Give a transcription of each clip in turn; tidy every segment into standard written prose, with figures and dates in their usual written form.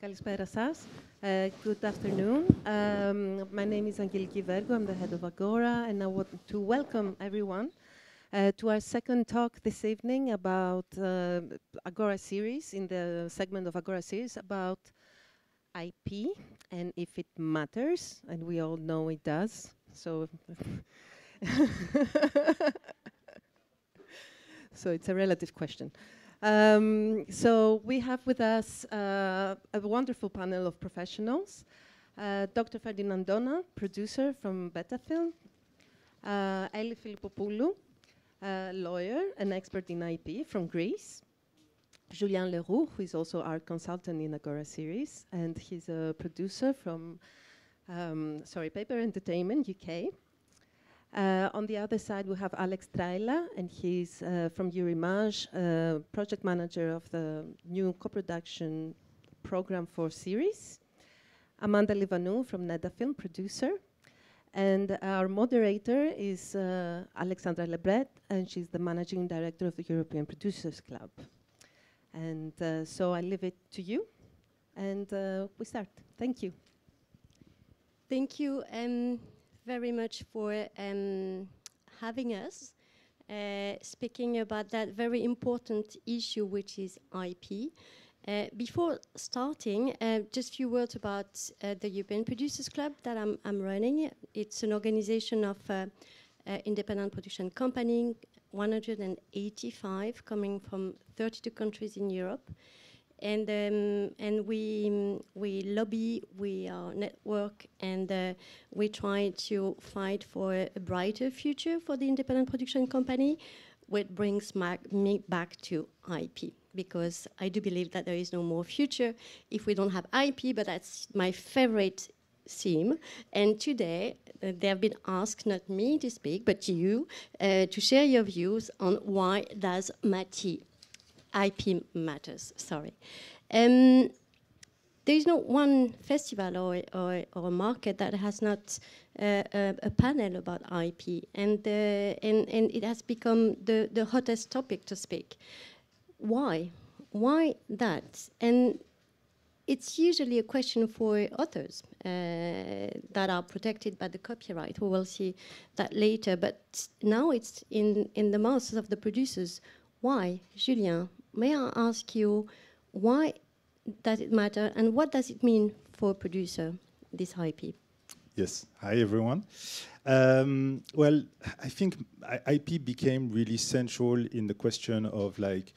Kalispera σας. Good afternoon. My name is Angeliki Vergo. I'm the head of AGORA, and I want to welcome everyone to our second talk this evening about AGORA series, in the segment of AGORA series about IP and if it matters, and we all know it does. So, so it's a relative question. So we have with us a wonderful panel of professionals. Dr. Ferdinand Dohna, producer from Betafilm. Elli Filippopoulou, lawyer and expert in IP from Greece. Julien Leroux, who is also our consultant in Agora series, and he's a producer from Paper Entertainment, UK. On the other side, we have Alex Traila, and he's from Eurimage, project manager of the new co-production program for series. Amanda Livanou from Neda film, producer. And our moderator is Alexandra Lebret, and she's the managing director of the European Producers Club. And so I leave it to you, and we start. Thank you. Thank you very much for having us, speaking about that very important issue, which is IP. Before starting, just a few words about the European Producers Club that I'm running. It's an organization of independent production companies, 185 coming from 32 countries in Europe. And we lobby, we network, and we try to fight for a brighter future for the independent production company, which brings me back to IP, because I do believe that there is no more future if we don't have IP, but that's my favorite theme. And today, they have been asked, not me to speak, but you, to share your views on why does IP matters, sorry. There is no one festival or a market that has not a panel about IP, and it has become the hottest topic to speak. Why? Why that? And it's usually a question for authors that are protected by the copyright. We will see that later, but now it's in the mouths of the producers. Why? Julien, may I ask you, why does it matter, and what does it mean for a producer, this IP? Yes, hi everyone. Well, I think IP became really central in the question of like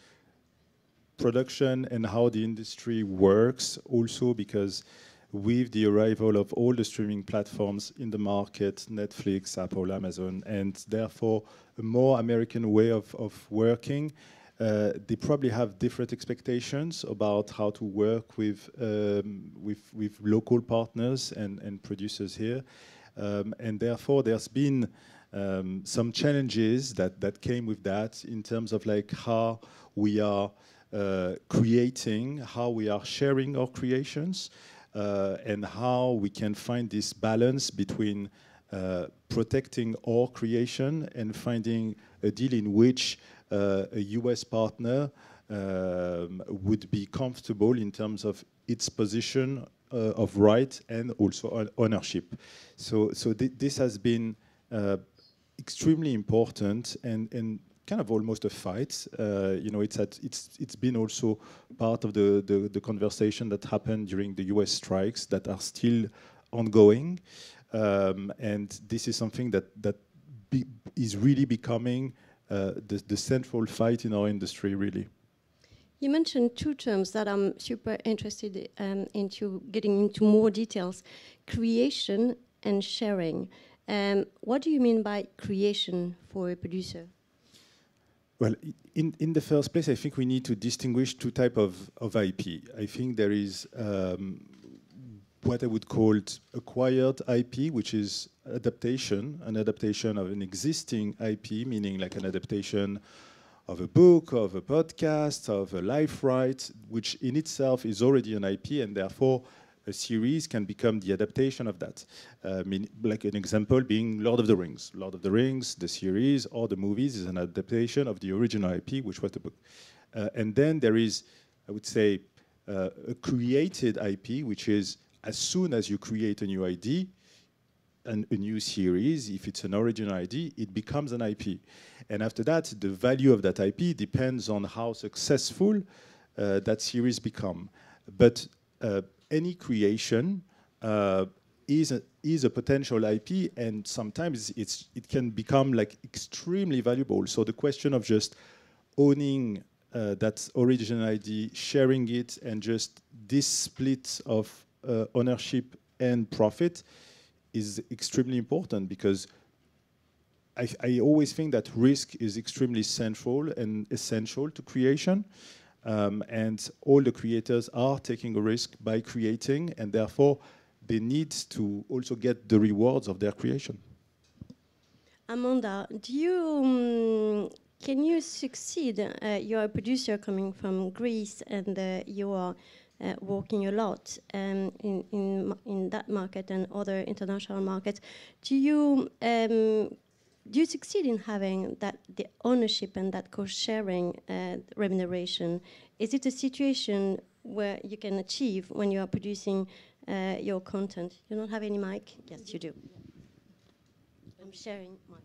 production and how the industry works, also because with the arrival of all the streaming platforms in the market, Netflix, Apple, Amazon, and therefore a more American way of working, they probably have different expectations about how to work with local partners and producers here. And therefore, there's been some challenges that came with that in terms of like how we are creating, how we are sharing our creations, and how we can find this balance between protecting our creation and finding a deal in which a US partner would be comfortable in terms of its position of right and also ownership. So this has been extremely important and kind of almost a fight. You know, it's been also part of the conversation that happened during the US strikes that are still ongoing. And this is something that is really becoming the central fight in our industry, really. You mentioned two terms that I'm super interested into getting into more details: creation and sharing. What do you mean by creation for a producer? Well, in the first place, I think we need to distinguish two types of IP. I think there is what I would call acquired IP, which is an adaptation of an existing IP, meaning like an adaptation of a book, of a podcast, of a life right, which in itself is already an IP, and therefore a series can become the adaptation of that. Like an example being Lord of the Rings. Lord of the Rings, the series, or the movies is an adaptation of the original IP, which was the book. And then there is, I would say, a created IP, which is as soon as you create a new ID, and a new series, if it's an original ID, it becomes an IP. And after that, the value of that IP depends on how successful that series become. But any creation is a potential IP, and sometimes it can become like extremely valuable. So the question of just owning that original ID, sharing it, and just this split of ownership and profit is extremely important, because I always think that risk is extremely central and essential to creation. And all the creators are taking a risk by creating, and therefore they need to also get the rewards of their creation. Amanda, can you succeed? You're a producer coming from Greece, and you are working a lot in that market and other international markets. Do you succeed in having the ownership and that co-sharing remuneration? Is it a situation where you can achieve when you are producing your content? You don't have any mic? Yes, you do. I'm sharing mine.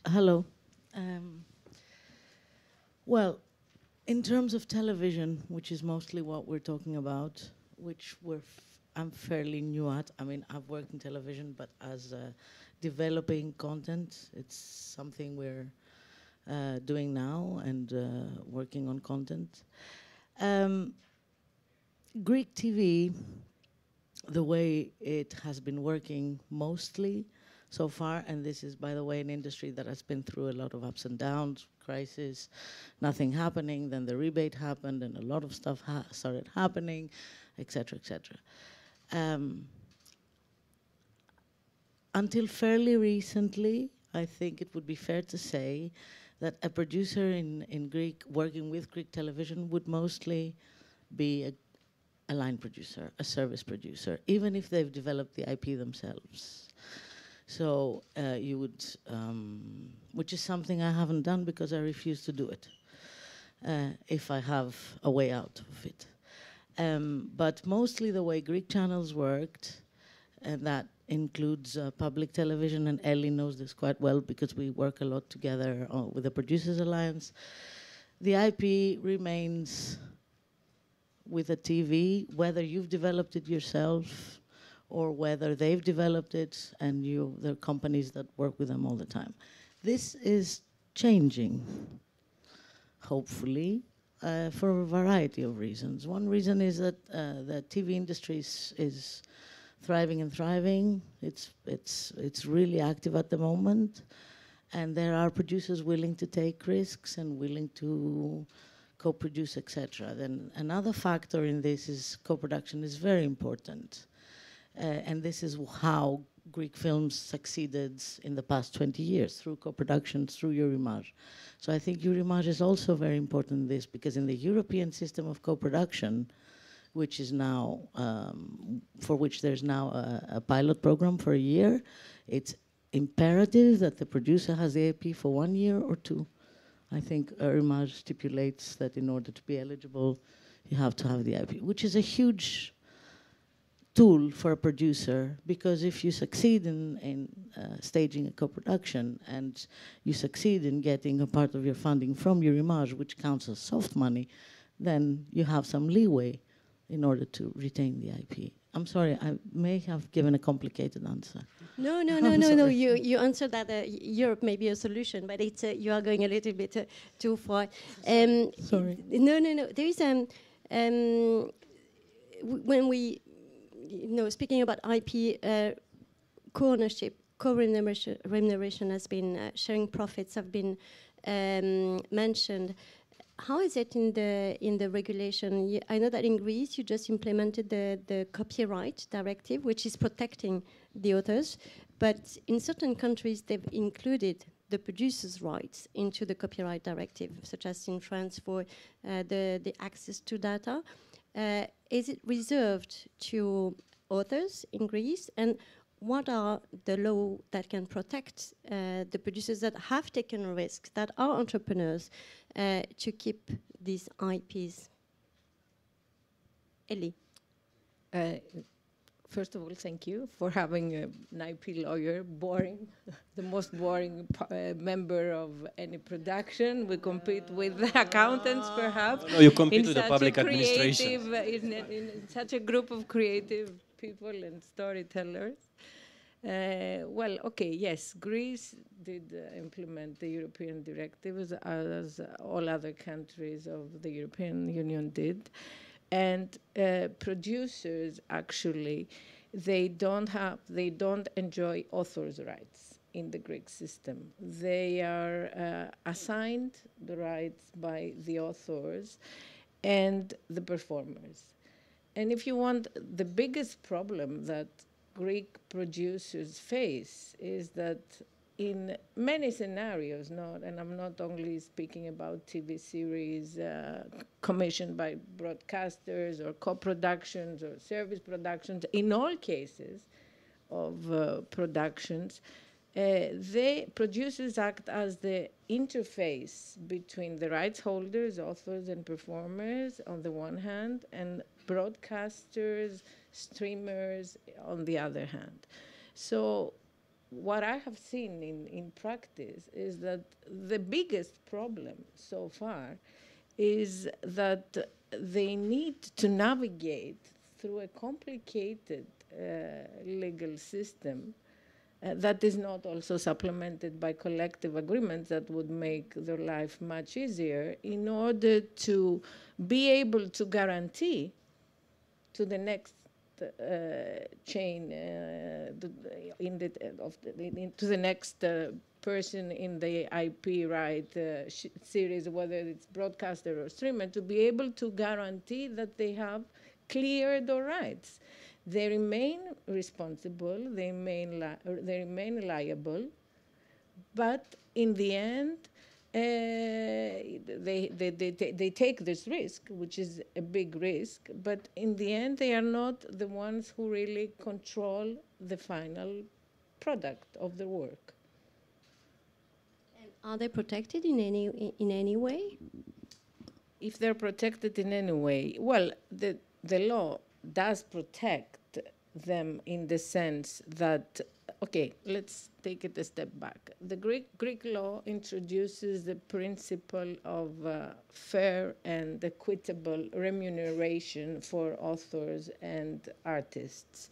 Hello. Well, in terms of television, which is mostly what we're talking about, which I'm fairly new at. I mean, I've worked in television, but as developing content, it's something we're doing now, and working on content. Greek TV, the way it has been working mostly so far, and this is, by the way, an industry that has been through a lot of ups and downs, crisis, nothing happening, then the rebate happened, and a lot of stuff started happening, etc., etc. Until fairly recently, I think it would be fair to say that a producer in Greek, working with Greek television, would mostly be a line producer, a service producer, even if they've developed the IP themselves. So you would, which is something I haven't done because I refuse to do it, if I have a way out of it. But mostly the way Greek channels worked, and that includes public television, and Elli knows this quite well because we work a lot together with the Producers Alliance. The IP remains with a TV, whether you've developed it yourself or whether they've developed it and there are companies that work with them all the time. This is changing, hopefully, for a variety of reasons. One reason is that the TV industry is thriving and thriving. It's really active at the moment, and there are producers willing to take risks and willing to co-produce, etc. Then another factor in this is co-production is very important. And this is how Greek films succeeded in the past 20 years, through co-production, through Eurimage. So I think Eurimage is also very important in this, because in the European system of co-production, which is now, for which there's now a pilot program for a year, it's imperative that the producer has the IP for 1 year or 2. I think Eurimage stipulates that in order to be eligible, you have to have the IP, which is a huge tool for a producer, because if you succeed in staging a co-production and you succeed in getting a part of your funding from Eurimage, which counts as soft money, then you have some leeway in order to retain the IP. I'm sorry, I may have given a complicated answer. No. You answered that Europe may be a solution, but it's you are going a little bit too far. Sorry. No. There is when we, speaking about IP, co-ownership, co-remuneration has been sharing profits have been mentioned. How is it in the regulation? I know that in Greece you just implemented the copyright directive, which is protecting the authors, but in certain countries they've included the producers' rights into the copyright directive, such as in France for the access to data. Is it reserved to authors in Greece? And what are the laws that can protect the producers that have taken risks, that are entrepreneurs, to keep these IPs Elli. First of all, thank you for having an IP lawyer, boring, the most boring member of any production. We compete with accountants, perhaps. No, you compete with the public administration. In such a group of creative people and storytellers. Well, okay, yes, Greece did implement the European directives as all other countries of the European Union did. And producers actually, they don't enjoy authors' rights in the Greek system. They are assigned the rights by the authors and the performers. And if you want, the biggest problem that Greek producers face is that in many scenarios, and I'm not only speaking about TV series commissioned by broadcasters or co-productions or service productions, in all cases of productions, producers act as the interface between the rights holders, authors and performers on the one hand, and broadcasters, streamers on the other hand. So what I have seen in practice is that the biggest problem so far is that they need to navigate through a complicated legal system that is not also supplemented by collective agreements that would make their life much easier in order to be able to guarantee to the next chain, to the next person in the IP right series, whether it's broadcaster or streamer, to be able to guarantee that they have cleared their rights. They remain responsible, they remain liable, but in the end, they take this risk, which is a big risk, but in the end, they are not the ones who really control the final product of the work. And are they protected in any way? If they're protected in any way, well, the law does protect them in the sense that, okay, let's take it a step back. The Greek law introduces the principle of fair and equitable remuneration for authors and artists.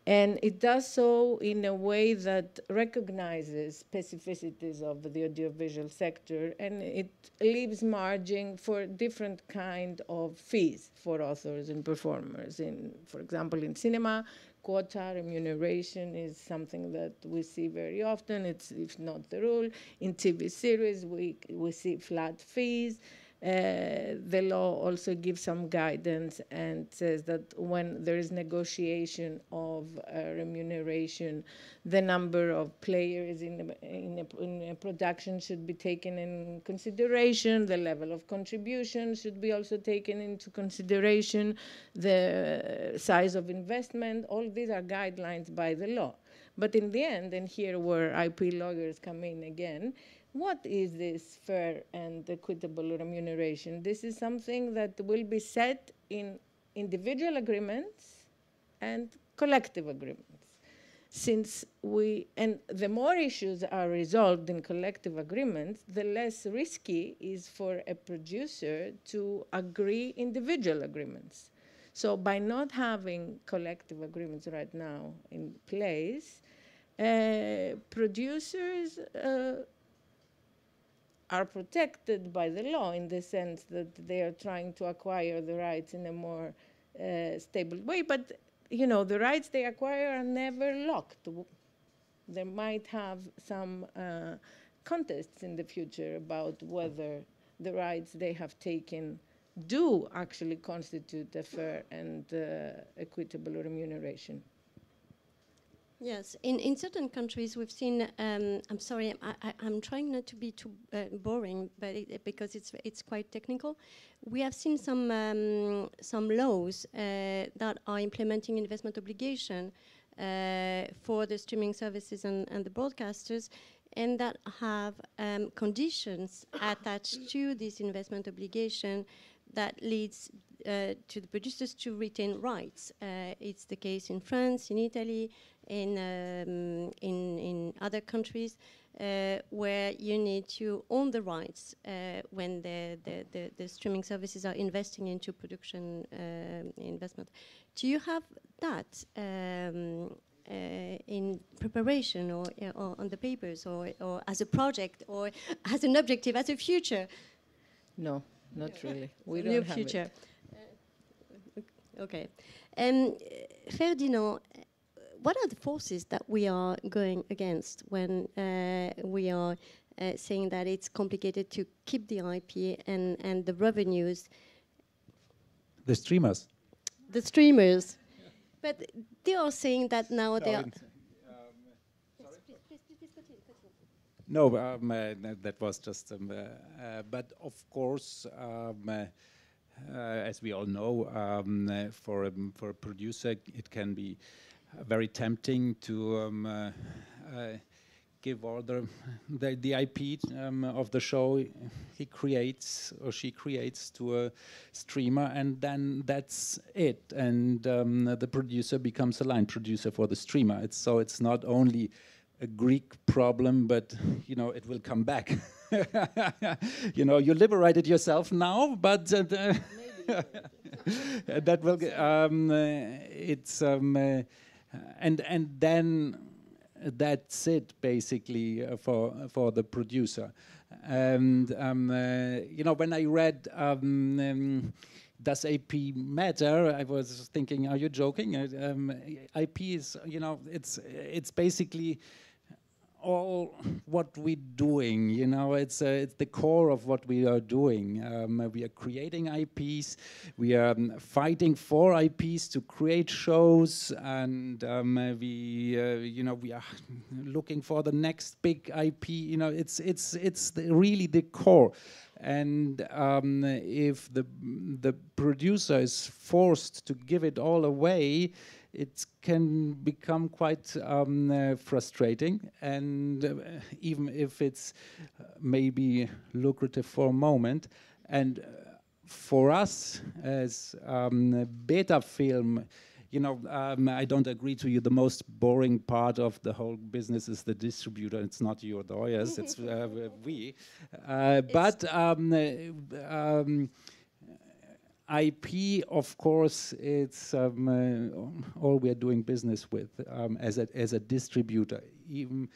And it does so in a way that recognizes specificities of the audiovisual sector, and it leaves margin for different kind of fees for authors and performers. For example, in cinema, quota remuneration is something that we see very often. It's, if not the rule. In TV series, we see flat fees. The law also gives some guidance and says that when there is negotiation of remuneration, the number of players in a production should be taken in consideration, the level of contribution should be also taken into consideration, the size of investment. All these are guidelines by the law. But in the end, and here where IP lawyers come in again, what is this fair and equitable remuneration? This is something that will be set in individual agreements and collective agreements. And the more issues are resolved in collective agreements, the less risky is for a producer to agree individual agreements. So by not having collective agreements right now in place, producers are protected by the law in the sense that they are trying to acquire the rights in a more stable way. But, you know, the rights they acquire are never locked. They might have some contests in the future about whether the rights they have taken do actually constitute a fair and equitable remuneration. Yes, in certain countries we've seen. I'm sorry, I'm trying not to be too boring, but because it's quite technical. We have seen some laws that are implementing investment obligation for the streaming services and the broadcasters, and that have conditions attached to this investment obligation that leads to the producers to retain rights. It's the case in France, in Italy, in other countries, where you need to own the rights when the streaming services are investing into production investment. Do you have that in preparation or on the papers or as a project or as an objective, as a future? No, not really. We don't have future. it. Okay. Ferdinand, what are the forces that we are going against when we are saying that it's complicated to keep the IP and the revenues? The streamers. The streamers. But they are saying that now they are... No, that was just... but of course, as we all know, for a producer, it can be very tempting to give all the IP of the show he creates or she creates to a streamer, and then that's it. And the producer becomes a line producer for the streamer. It's not only a Greek problem, but it will come back. You liberated yourself now, but that will. It's and then that's it basically for the producer. And when I read Does IP Matter, I was thinking, are you joking? IP is, it's basically all what we're doing, it's the core of what we are doing. We are creating IPs, we are fighting for IPs to create shows, and we are looking for the next big IP. It's really the core. And if the producer is forced to give it all away, it can become quite frustrating, and even if it's maybe lucrative for a moment. And for us as beta film, I don't agree to you. The most boring part of the whole business is the distributor. It's not you or the lawyers, it's we. But IP, of course, it's all we are doing business with as a distributor. Even,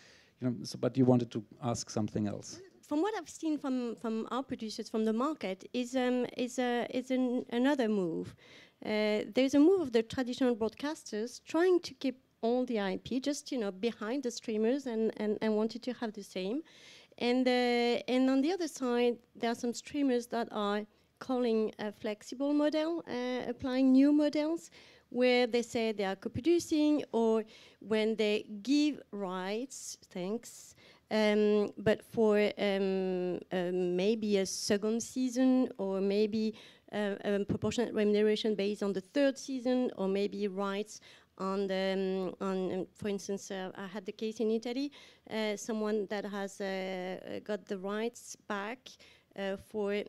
but you wanted to ask something else. From what I've seen from our producers, from the market, is another move. There's a move of the traditional broadcasters trying to keep all the IP, just behind the streamers, and wanted to have the same. And on the other side, there are some streamers that are calling a flexible model, applying new models, where they say they are co-producing, or when they give rights, but for maybe a second season, or maybe a proportionate remuneration based on the third season, or maybe rights on for instance, I had the case in Italy, someone that has got the rights back for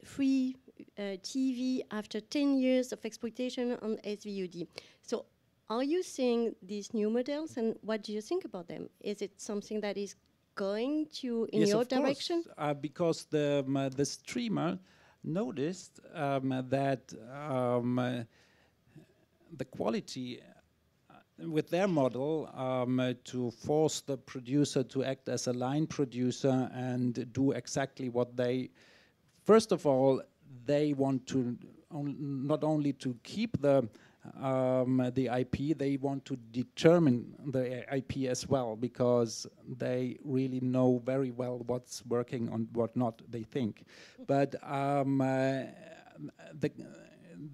free TV after 10 years of exploitation on SVOD. So are you seeing these new models, and what do you think about them? Is it something that is going to in your direction? Because the streamer noticed that the quality with their model to force the producer to act as a line producer and do exactly what they, first of all, they want to not only to keep the IP, they want to determine the IP as well, because they really know very well what's working and what not, they think. But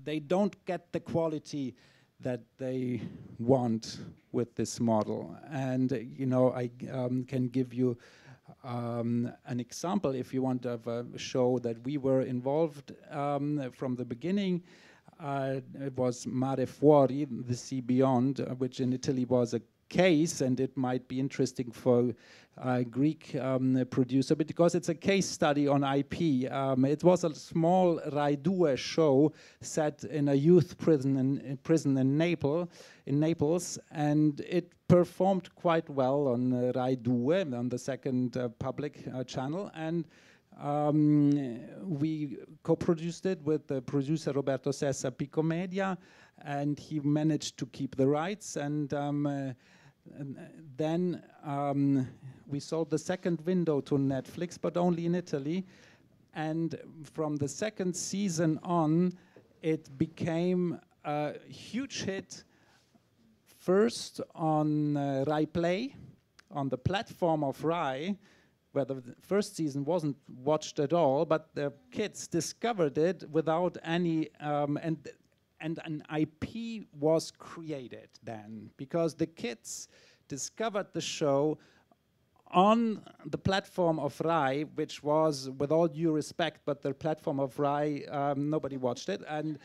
they don't get the quality that they want with this model. And I can give you an example if you want to have a show that we were involved from the beginning. It was Mare Fuori, The Sea Beyond, which in Italy was a case, and it might be interesting for a Greek producer, because it's a case study on IP. It was a small Rai 2 show set in a youth prison in Naples, and it performed quite well on Rai 2, on the second public channel, and we co-produced it with the producer Roberto Sessa, Pico Media, and he managed to keep the rights, and then we sold the second window to Netflix, but only in Italy, and from the second season on, it became a huge hit, first on Rai Play, on the platform of Rai, where the first season wasn't watched at all, but the kids discovered it without any, and an IP was created then, because the kids discovered the show on the platform of Rai, which was, with all due respect, but the platform of Rai, nobody watched it, and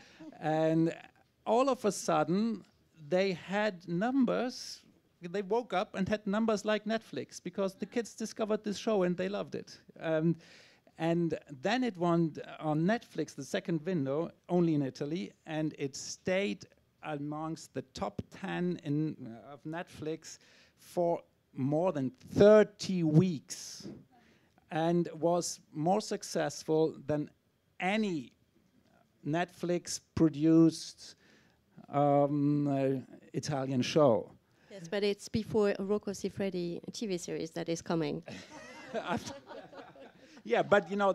all of a sudden, they had numbers. They woke up and had numbers like Netflix, because the kids discovered this show and they loved it. And then it won on Netflix, the second window, only in Italy, and it stayed amongst the top 10 of Netflix for more than 30 weeks, and was more successful than any Netflix-produced Italian show. Yes, but it's before Rocco Siffredi TV series that is coming. Yeah, but you know,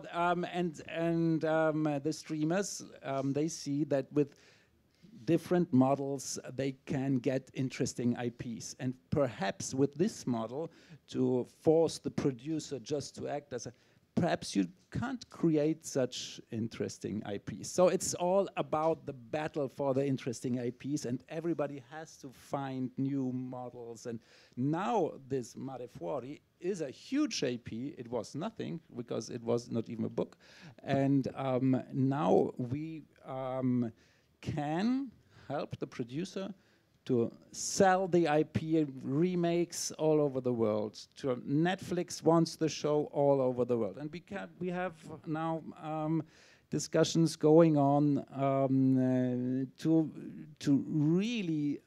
the streamers, they see that with different models they can get interesting IPs, and perhaps with this model, to force the producer just to act as a, perhaps you can't create such interesting IPs. So it's all about the battle for the interesting IPs, and everybody has to find new models. And now this Mare Fuori is a huge IP. It was nothing, because it was not even a book. And now we can help the producer to sell the IP remakes all over the world. Netflix wants the show all over the world, and we have now discussions going on to really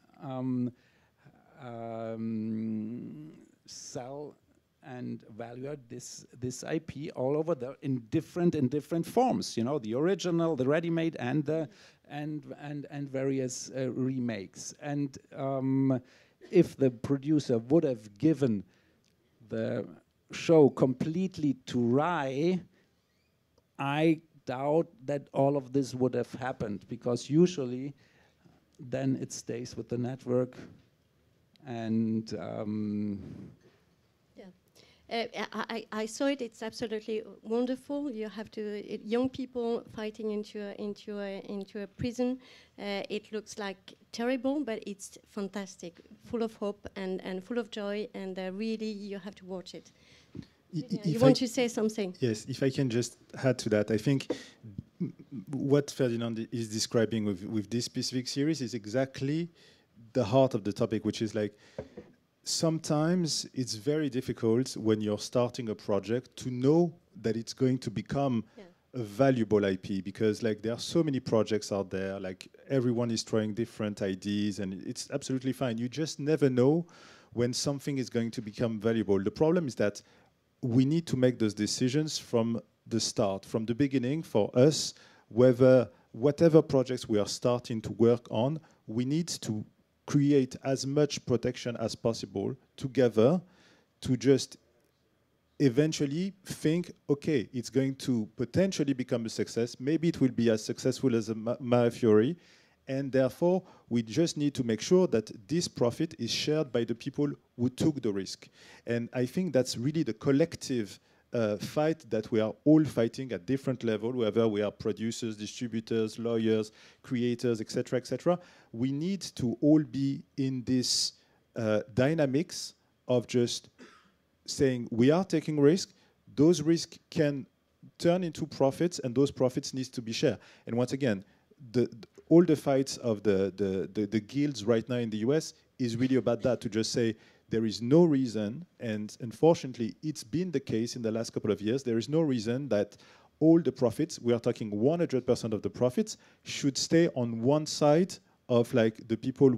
sell and value this IP all over in different forms. You know, the original, the ready-made, and the and various remakes. And if the producer would have given the show completely to Rai, I doubt that all of this would have happened, because usually then it stays with the network. And I saw it. It's absolutely wonderful. You have young people fighting into a prison. It looks like terrible, but it's fantastic, full of hope and full of joy. And really, you have to watch it. You want to say something? Yes, if I can just add to that, I think what Ferdinand is describing with this specific series is exactly the heart of the topic, which is like, sometimes it's very difficult when you're starting a project to know that it's going to become a valuable IP, because like there are so many projects out there, like everyone is trying different ideas, and it's absolutely fine. You just never know when something is going to become valuable. The problem is that we need to make those decisions from the start, from the beginning, for us, whatever projects we are starting to work on, we need to create as much protection as possible together to just eventually think, okay, it's going to potentially become a success. Maybe it will be as successful as a Mare Fuori, and therefore we just need to make sure that this profit is shared by the people who took the risk. And I think that's really the collective fight that we are all fighting at different levels, whether we are producers, distributors, lawyers, creators, etc., etc. We need to all be in this dynamics of just saying we are taking risk. Those risks can turn into profits, and those profits need to be shared. And once again, all the fights of the guilds right now in the US is really about that, to just say there is no reason, and unfortunately it's been the case in the last couple of years, there is no reason that all the profits, we are talking 100% of the profits, should stay on one side of like the people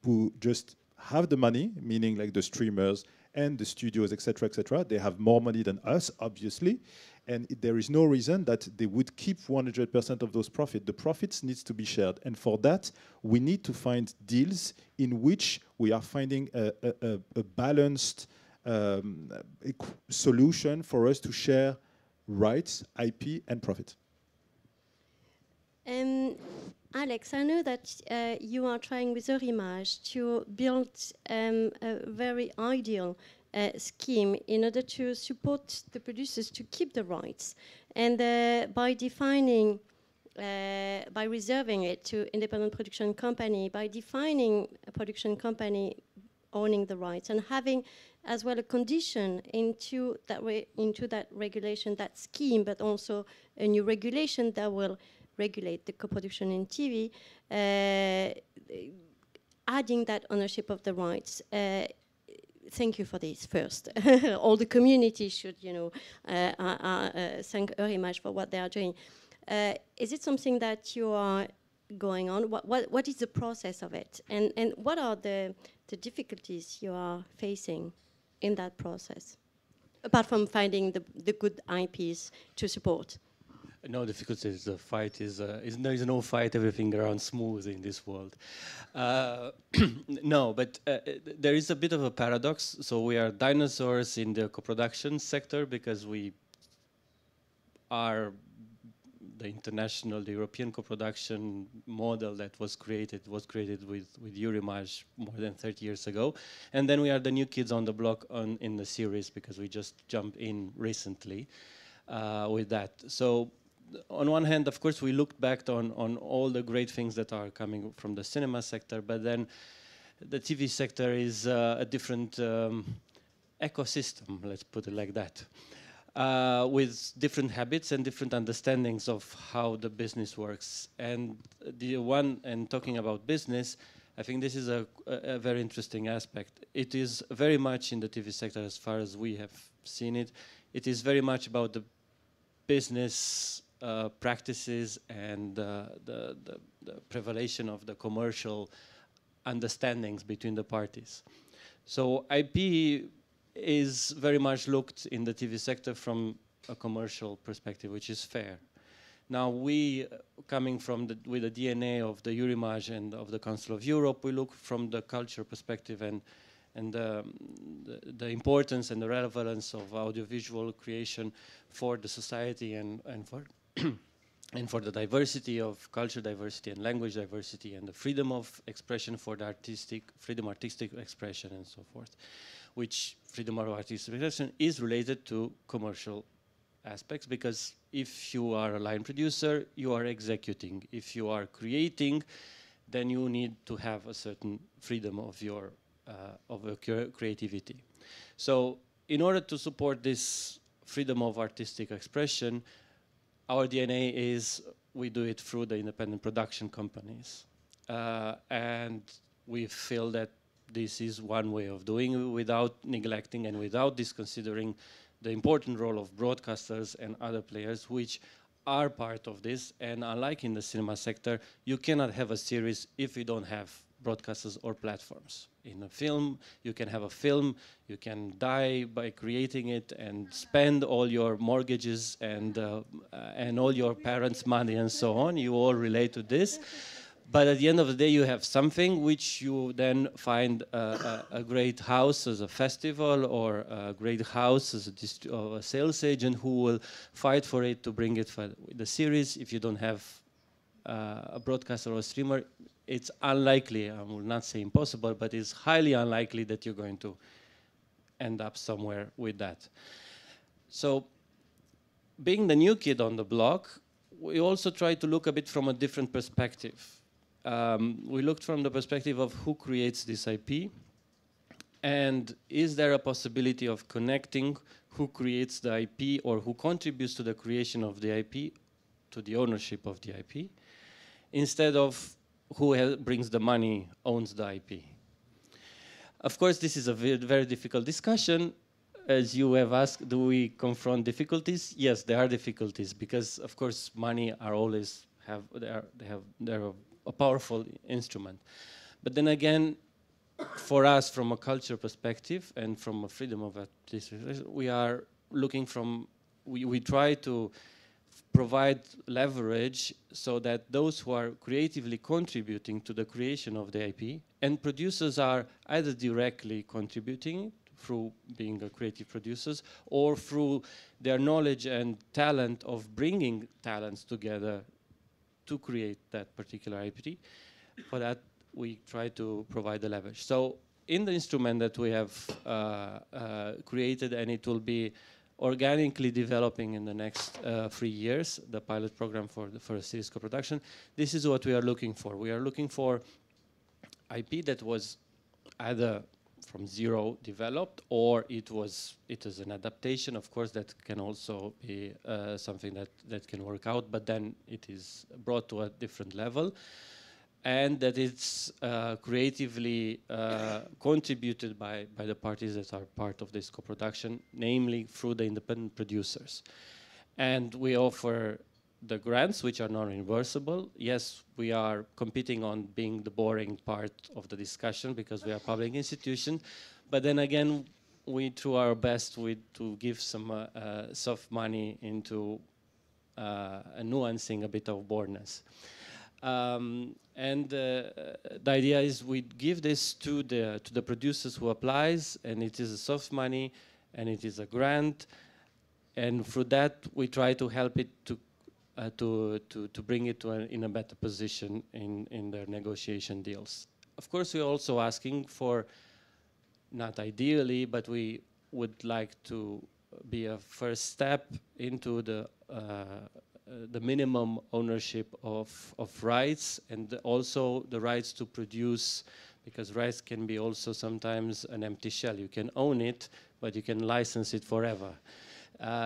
who just have the money, meaning like the streamers and the studios, etc., etc. They have more money than us, obviously, and there is no reason that they would keep 100% of those profits. The profits needs to be shared, and for that, we need to find deals in which we are finding a balanced solution for us to share rights, IP, and profit. Alex, I know that you are trying with Eurimage to build a very ideal scheme in order to support the producers to keep the rights. And by defining, by reserving it to independent production company, by defining a production company owning the rights and having as well a condition into that regulation, that scheme, but also a new regulation that will regulate the co-production in TV, adding that ownership of the rights. Thank you for this first. All the community should, thank Eurimage for what they are doing. Is it something that you are going on? What is the process of it? And what are the difficulties you are facing in that process, apart from finding the good IPs to support? No difficulties. The fight is there is no fight. Everything runs smooth in this world. No, but there is a bit of a paradox. So we are dinosaurs in the co-production sector because we are the international, the European co-production model that was created with Eurimage more than 30 years ago, and then we are the new kids on the block in the series because we just jumped in recently with that. So on one hand, of course, we looked back on all the great things that are coming from the cinema sector, but then the TV sector is a different ecosystem, let's put it like that, with different habits and different understandings of how the business works. And talking about business, I think this is a very interesting aspect. It is very much in the TV sector, as far as we have seen it. It is very much about the business practices and the prevalation of the commercial understandings between the parties. So IP is very much looked in the TV sector from a commercial perspective, which is fair. Now we, coming from with the DNA of the Eurimage and of the Council of Europe, we look from the culture perspective and the importance and the relevance of audiovisual creation for the society and for and for the diversity of culture diversity and language diversity and the freedom of expression for the artistic expression and so forth, which freedom of artistic expression is related to commercial aspects, because if you are a line producer, you are executing. If you are creating, then you need to have a certain freedom of your creativity. So in order to support this freedom of artistic expression, our DNA is we do it through the independent production companies. And we feel that this is one way of doing it without neglecting and without disconsidering the important role of broadcasters and other players which are part of this. And unlike in the cinema sector, you cannot have a series if you don't have broadcasters or platforms. In a film, you can have a film, you can die by creating it and spend all your mortgages and all your parents' money and so on. You all relate to this. But at the end of the day, you have something which you then find a great house as a festival, or a great house as a sales agent who will fight for it to bring it for the series. If you don't have a broadcaster or a streamer, it's unlikely, I will not say impossible, but it's highly unlikely that you're going to end up somewhere with that. So being the new kid on the block, we also try to look a bit from a different perspective. We looked from the perspective of who creates this IP, and is there a possibility of connecting who creates the IP or who contributes to the creation of the IP to the ownership of the IP, instead of who brings the money, owns the IP. Of course, this is a very difficult discussion. As you have asked, do we confront difficulties? Yes, there are difficulties because, of course, money are always they're a powerful instrument. But then again, for us, from a culture perspective and from a freedom of artistic, we are looking from. We try to provide leverage so that those who are creatively contributing to the creation of the IP, and producers are either directly contributing through being creative producers or through their knowledge and talent of bringing talents together to create that particular IP. For that, we try to provide the leverage. So in the instrument that we have created, and it will be organically developing in the next 3 years, the pilot program for the first series co-production, this is what we are looking for. We are looking for IP that was either from zero developed, or it is an adaptation, of course, that can also be something that can work out, but then it is brought to a different level, and that it's creatively contributed by the parties that are part of this co-production, namely through the independent producers. And we offer the grants, which are non-reimbursable. Yes, we are competing on being the boring part of the discussion because we are a public institution, but then again, we try our best to give some soft money into nuancing a bit of boredness. And the idea is we give this to the producers who applies, and it is a soft money, and it is a grant, and through that we try to help it to bring it in a better position in their negotiation deals. Of course, we're also asking for, not ideally, but we would like to be a first step into the minimum ownership of rights, and also the rights to produce, because rights can be also sometimes an empty shell. You can own it, but you can license it forever.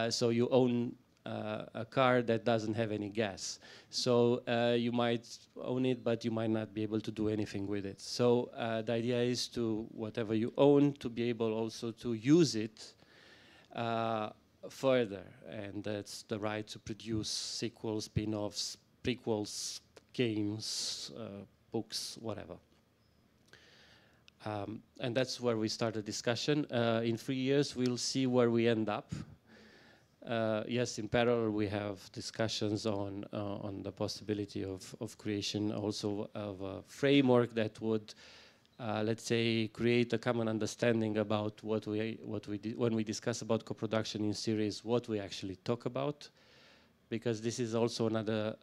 So you own a car that doesn't have any gas. So you might own it, but you might not be able to do anything with it. So the idea is to, whatever you own, to be able also to use it further. And that's the right to produce sequels, spin-offs, prequels, games, books, whatever. And that's where we start the discussion. In 3 years, we'll see where we end up. Yes, in parallel, we have discussions on the possibility of creation also of a framework that would, let's say, create a common understanding about what we when we discuss about co-production in series, what we actually talk about, because this is also another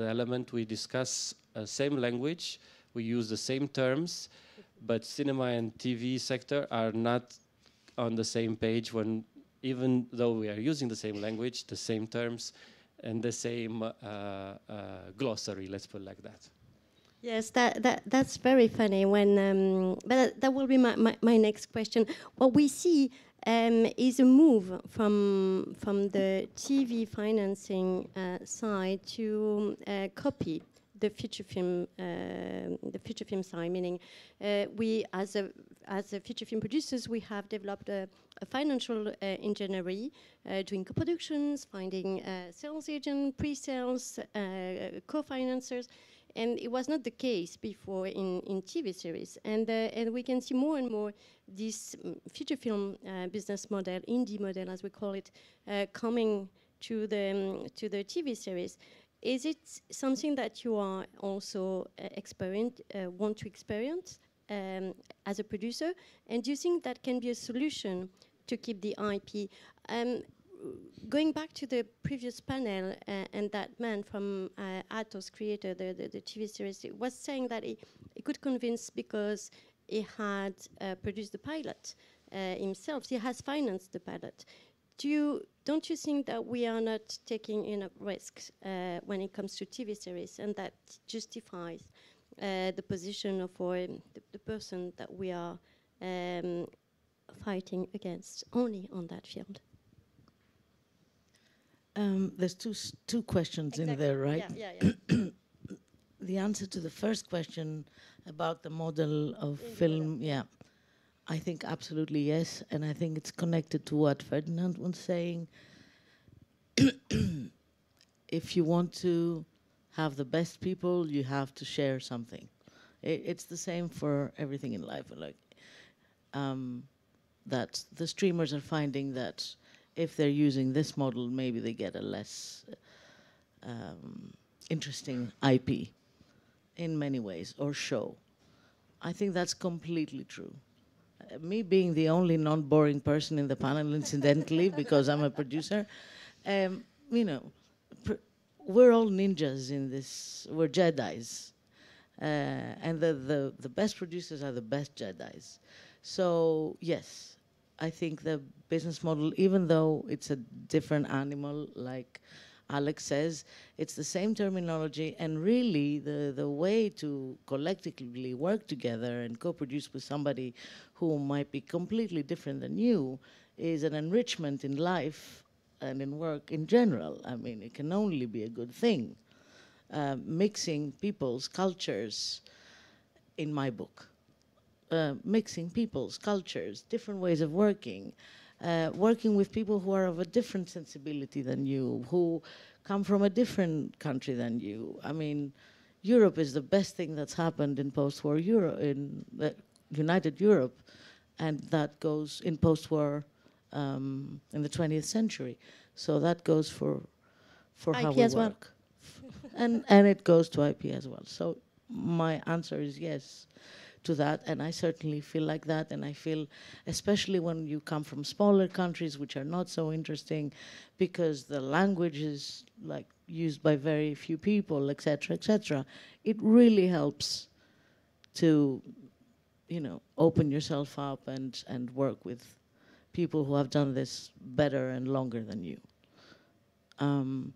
element. We discuss same language, we use the same terms, but cinema and TV sector are not on the same page when, even though we are using the same language, the same terms, and the same glossary, let's put it like that. Yes, that's very funny. When but that will be my next question. What we see is a move from the TV financing side to copy the feature film side. Meaning, we as a feature film producers, we have developed a financial engineering, doing co-productions, finding sales agent, pre-sales, co-financers. And it was not the case before in TV series. And we can see more and more this feature film business model, indie model as we call it, coming to the TV series. Is it something that you are also want to experience as a producer? And do you think that can be a solution to keep the IP? Going back to the previous panel, and that man from Atos creator, the TV series, was saying that he could convince because he had produced the pilot himself. He has financed the pilot. Don't you think that we are not taking enough risks when it comes to TV series, and that justifies the position of the person that we are fighting against only on that field? There's two questions in there, right? Yeah. The answer to the first question about the model of film, I think absolutely yes, and I think it's connected to what Ferdinand was saying. If you want to have the best people, you have to share something. It's the same for everything in life. Like that, the streamers are finding that if they're using this model, maybe they get a less interesting IP in many ways, or show. I think that's completely true. Me being the only non-boring person in the panel, incidentally, because I'm a producer, you know, we're all ninjas in this. We're Jedis, and the best producers are the best Jedis. So yes, I think the business model, even though it's a different animal, like Alex says, it's the same terminology, and really the way to collectively work together and co-produce with somebody who might be completely different than you is an enrichment in life and in work in general. I mean, it can only be a good thing. Mixing people's cultures, in my book, mixing people's cultures, different ways of working, working with people who are of a different sensibility than you, who come from a different country than you. I mean, Europe is the best thing that's happened in post-war Europe, in United Europe, and that goes in post-war in the 20th century. So that goes for how we as well. work. And it goes to IP as well. So my answer is yes to that, and I certainly feel like that, and I feel, especially when you come from smaller countries which are not so interesting because the language is like used by very few people, etc., it really helps to, you know, open yourself up and work with people who have done this better and longer than you. And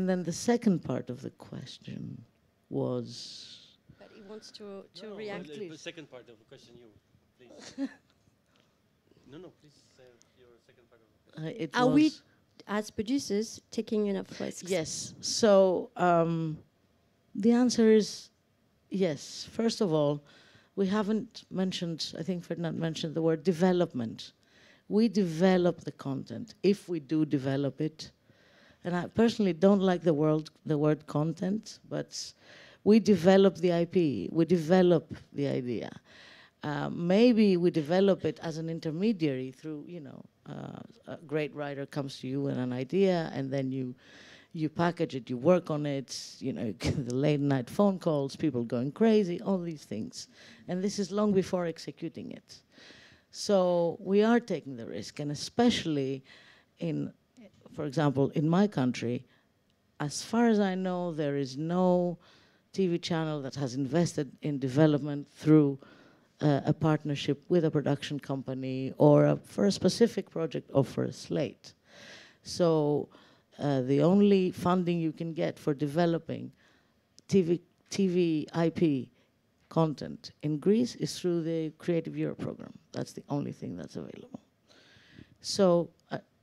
then the second part of the question was... But he wants to react. The second part of the question, you, please. No, please say your second part of the question. Are we, as producers, taking enough risks? Yes. So the answer is yes. First of all, we haven't mentioned, I think Ferdinand mentioned the word development. We develop the content, if we do develop it. And I personally don't like the word content, but we develop the IP, we develop the idea. Maybe we develop it as an intermediary through, you know, a great writer comes to you with an idea, and then you package it, you work on it, you know, the late night phone calls, people going crazy, all these things. And this is long before executing it. So we are taking the risk, and especially in, for example, in my country, as far as I know, there is no TV channel that has invested in development through a partnership with a production company or for a specific project or for a slate. So the only funding you can get for developing TV IP content in Greece is through the Creative Europe program. That's the only thing that's available. So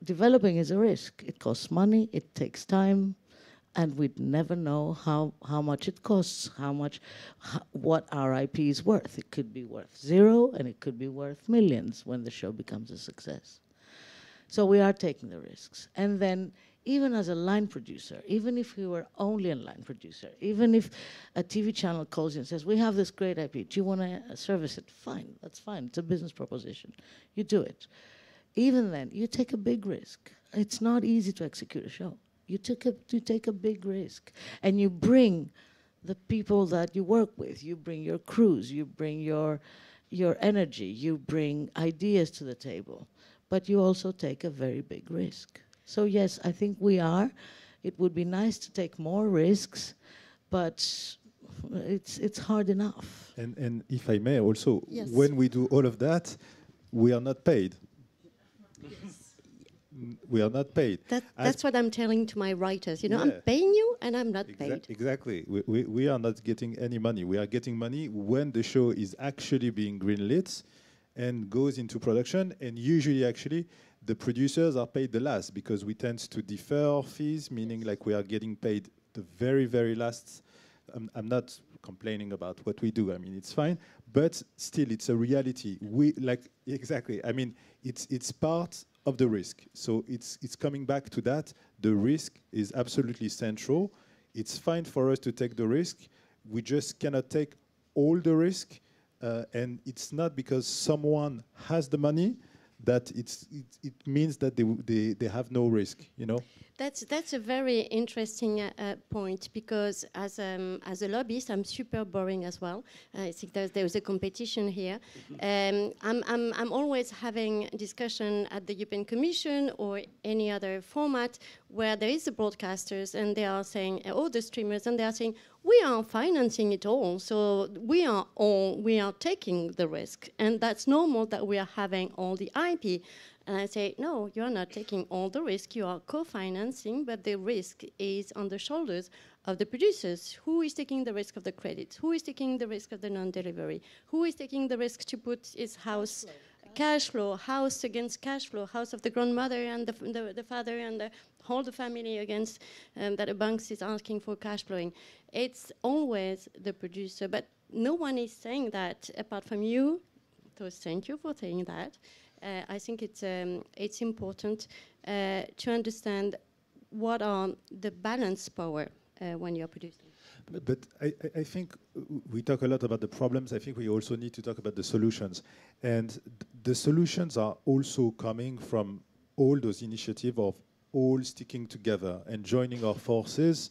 developing is a risk. It costs money, it takes time, and we'd never know how much it costs, what our IP is worth. It could be worth 0, and it could be worth millions when the show becomes a success. So we are taking the risks. And then even as a line producer, even if we were only a line producer, even if a TV channel calls you and says, we have this great IP, do you want to service it? Fine, that's fine. It's a business proposition. You do it. Even then, you take a big risk. It's not easy to execute a show. You take a big risk, and you bring the people that you work with. You bring your crews. You bring your energy. You bring ideas to the table, but you also take a very big risk. So yes, I think we are. It would be nice to take more risks, but it's hard enough. And if I may also, yes. When we do all of that, we are not paid. We are not paid. That's what I'm telling to my writers. You know, Yeah. I'm paying you and I'm not paid. Exactly. We are not getting any money. We are getting money when the show is actually being greenlit and goes into production. And usually, actually, the producers are paid the last because we tend to defer fees, meaning like we are getting paid the very, very last. I'm not complaining about what we do. I mean, it's fine. but still it's a reality. We like exactly. I mean, it's part of the risk. So it's coming back to that. The risk is absolutely central. It's fine for us to take the risk. We just cannot take all the risk, and it's not because someone has the money that it means that they have no risk, you know. That's a very interesting point, because as a lobbyist, I'm super boring as well. I think there's a competition here. I'm always having discussion at the European Commission or any other format where there is the broadcasters and they are saying, or the streamers, and they are saying, we are financing it all, so we are taking the risk, and that's normal that we are having all the IP. And I say, no, you're not taking all the risk, you are co-financing, but the risk is on the shoulders of the producers. Who is taking the risk of the credits? Who is taking the risk of the non-delivery? Who is taking the risk to put his house, cash flow, house against cash flow, house of the grandmother and the father and the whole the family against that the banks is asking for cash flowing? It's always the producer, but no one is saying that apart from you, so thank you for saying that. I think it's important to understand what are the balance power when you're producing. But I think we talk a lot about the problems. I think we also need to talk about the solutions. And the solutions are also coming from all those initiatives of all sticking together and joining our forces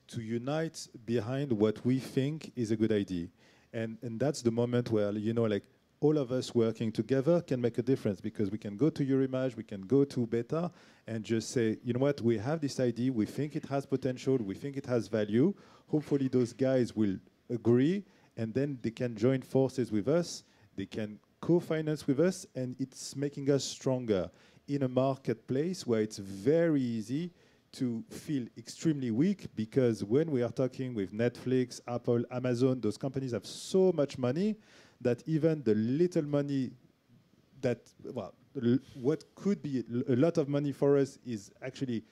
to unite behind what we think is a good idea. And that's the moment where, you know, like, all of us working together can make a difference, because we can go to Eurimage, we can go to Beta and just say, you know what, we have this idea, we think it has potential, we think it has value. Hopefully those guys will agree, and then they can join forces with us, they can co-finance with us, and it's making us stronger in a marketplace where it's very easy to feel extremely weak, because when we are talking with Netflix, Apple, Amazon, those companies have so much money that even the little money that, well, what could be a lot of money for us is actually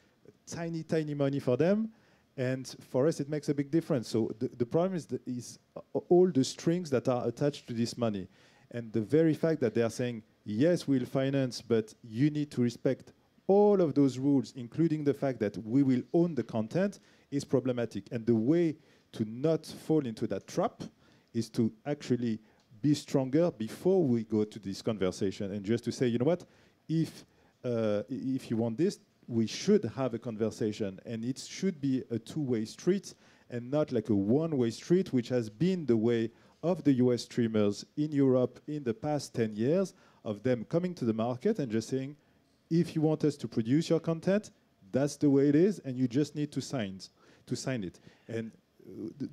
tiny, tiny money for them. And for us, it makes a big difference. So the problem is all the strings that are attached to this money. And the very fact that they are saying, yes, we'll finance, but you need to respect all of those rules, including the fact that we will own the content, is problematic. And the way to not fall into that trap is to actually be stronger before we go to this conversation, and just to say, you know what, if you want this, we should have a conversation, and it should be a two-way street and not like a one-way street, which has been the way of the US streamers in Europe in the past 10 years, of them coming to the market and just saying, if you want us to produce your content, that's the way it is, and you just need to sign it. And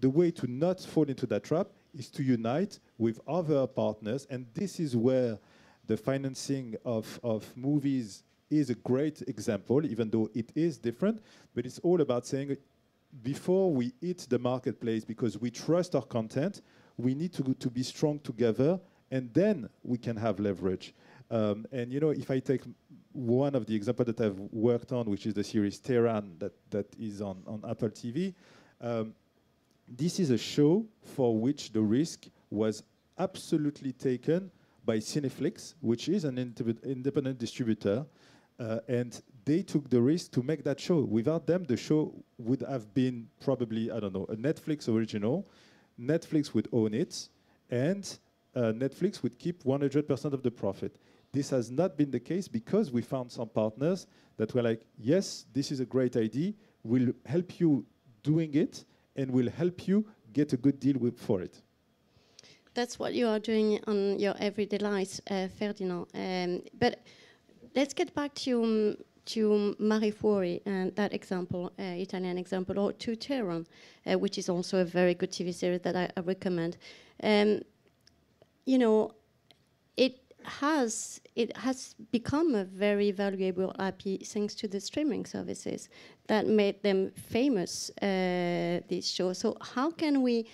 the way to not fall into that trap is to unite with other partners, and this is where the financing of movies is a great example, even though it is different, but it's all about saying, before we hit the marketplace, because we trust our content, we need to be strong together, and then we can have leverage. And you know, if I take one of the examples that I've worked on, which is the series Tehran, that is on Apple TV, this is a show for which the risk was absolutely taken by Cineflix, which is an independent distributor, and they took the risk to make that show. Without them, the show would have been probably, I don't know, a Netflix original. Netflix would own it, and Netflix would keep 100% of the profit. This has not been the case, because we found some partners that were like, yes, this is a great idea, we'll help you doing it, and will help you get a good deal for it. That's what you are doing on your everyday lives, Ferdinand. But let's get back to Mare Fuori and that example, Italian example, or to Tehran, which is also a very good TV series that I recommend. You know, it has become a very valuable IP thanks to the streaming services that made them famous, these shows. So how can we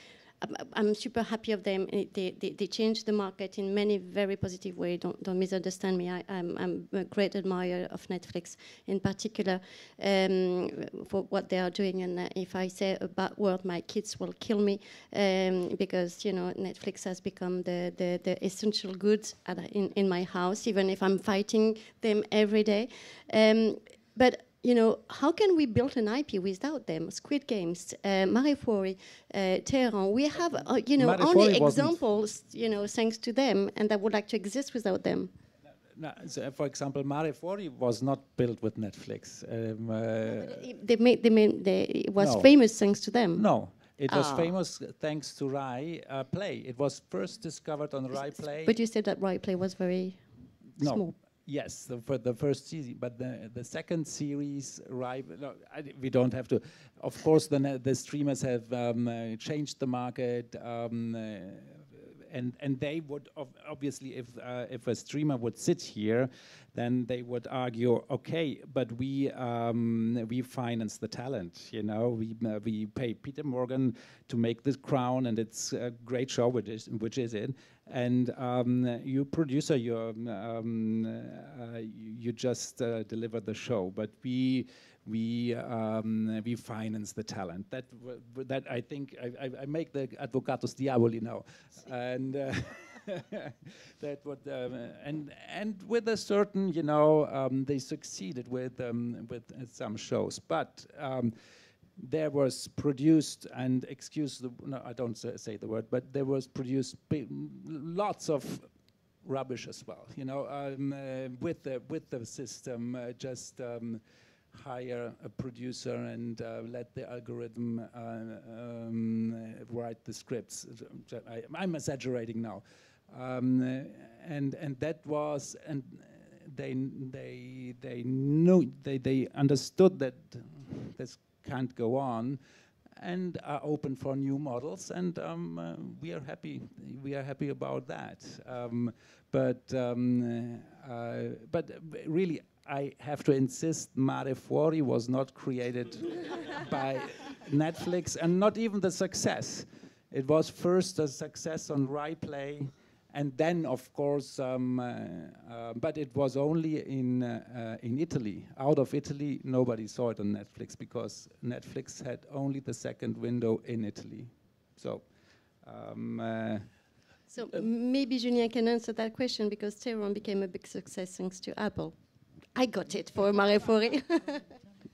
I'm super happy of them. They changed the market in many very positive ways. Don't misunderstand me. I'm a great admirer of Netflix in particular for what they are doing. And if I say a bad word, my kids will kill me because, you know, Netflix has become the essential goods in my house, even if I'm fighting them every day. But you know, how can we build an IP without them? Squid Games, Marefori, Tehran. We have, you know, only examples, you know, thanks to them, and I would like to exist without them. No, so for example, Marefori was not built with Netflix. It was famous thanks to them. No. It was famous thanks to Rai Play. It was first discovered on Rai Play. But you said that Rai Play was very small. Yes, for the first season, but the second series, we don't have to. Of course, the streamers have changed the market, and they would obviously, if a streamer would sit here, then they would argue, okay, but we finance the talent, you know, we pay Peter Morgan to make this Crown, and it's a great show, which is it, and you producer, you just deliver the show, but we finance the talent. That I think I make the advocatus diaboli now, and that would and with a certain, you know, they succeeded with some shows, but there was produced, and no, I don't say the word, but there was produced lots of rubbish as well, you know, with the system, just hire a producer and let the algorithm write the scripts. I'm exaggerating now, and that was, and they knew, they understood that this can't go on, and are open for new models, and we are happy. We are happy about that. But really, I have to insist, Mare Fuori was not created by Netflix, and not even the success. It was first a success on Rai Play, and then, of course, but it was only in Italy. Out of Italy, nobody saw it on Netflix because Netflix had only the second window in Italy. So. So maybe Julien can answer that question, because Tehran became a big success thanks to Apple. I got it for Marefori.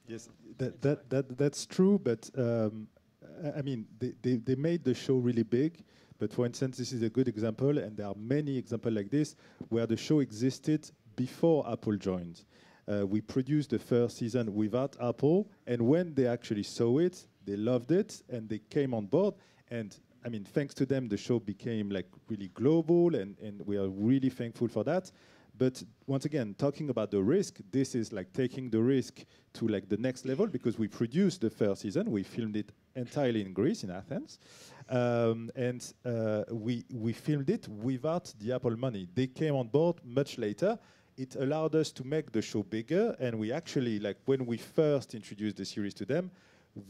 Yes, that's true, but I mean, they made the show really big. But for instance, this is a good example, and there are many examples like this, where the show existed before Apple joined. We produced the first season without Apple, and when they actually saw it, they loved it, and they came on board. And I mean, thanks to them, the show became like really global, and we are really thankful for that. But once again, talking about the risk, this is like taking the risk to like the next level, because we produced the first season. We filmed it entirely in Greece, in Athens. And we filmed it without the Apple money. They came on board much later. It allowed us to make the show bigger. And we actually, like when we first introduced the series to them,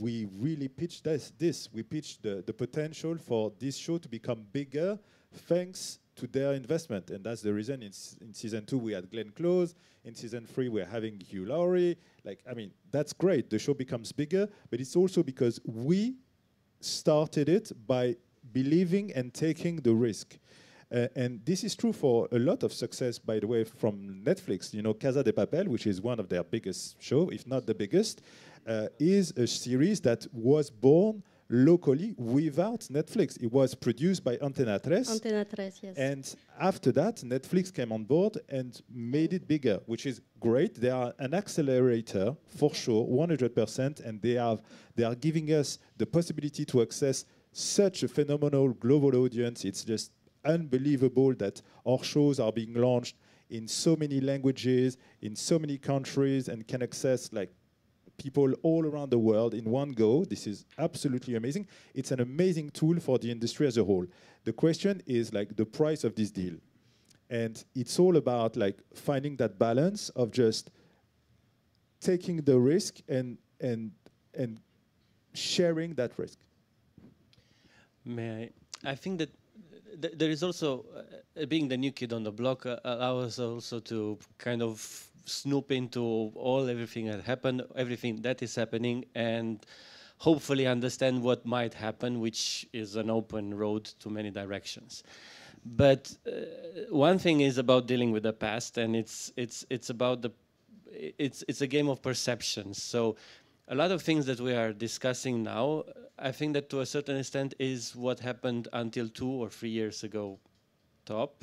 we really pitched this. We pitched the potential for this show to become bigger thanks to their investment. And that's the reason in season 2 we had Glenn Close. In season 3 we're having Hugh Laurie. Like, I mean, that's great. The show becomes bigger, but it's also because we started it by believing and taking the risk. And this is true for a lot of success, by the way, from Netflix. You know, Casa de Papel, which is one of their biggest shows, if not the biggest, is a series that was born locally without Netflix. It was produced by Antena 3. Antena 3, yes. And after that, Netflix came on board and made it bigger, which is great. They are an accelerator, for sure, 100%, and they are giving us the possibility to access such a phenomenal global audience. It's just unbelievable that our shows are being launched in so many languages, in so many countries, and can access like people all around the world in one go. This is absolutely amazing. It's an amazing tool for the industry as a whole. The question is like the price of this deal. And it's all about like finding that balance of just taking the risk and sharing that risk. May I think that there is also, being the new kid on the block, allows us also to kind of snoop into everything that happened, everything that is happening, and hopefully understand what might happen, which is an open road to many directions. But one thing is about dealing with the past, and it's about it's a game of perceptions. So a lot of things that we are discussing now, I think that to a certain extent is what happened until 2 or 3 years ago top.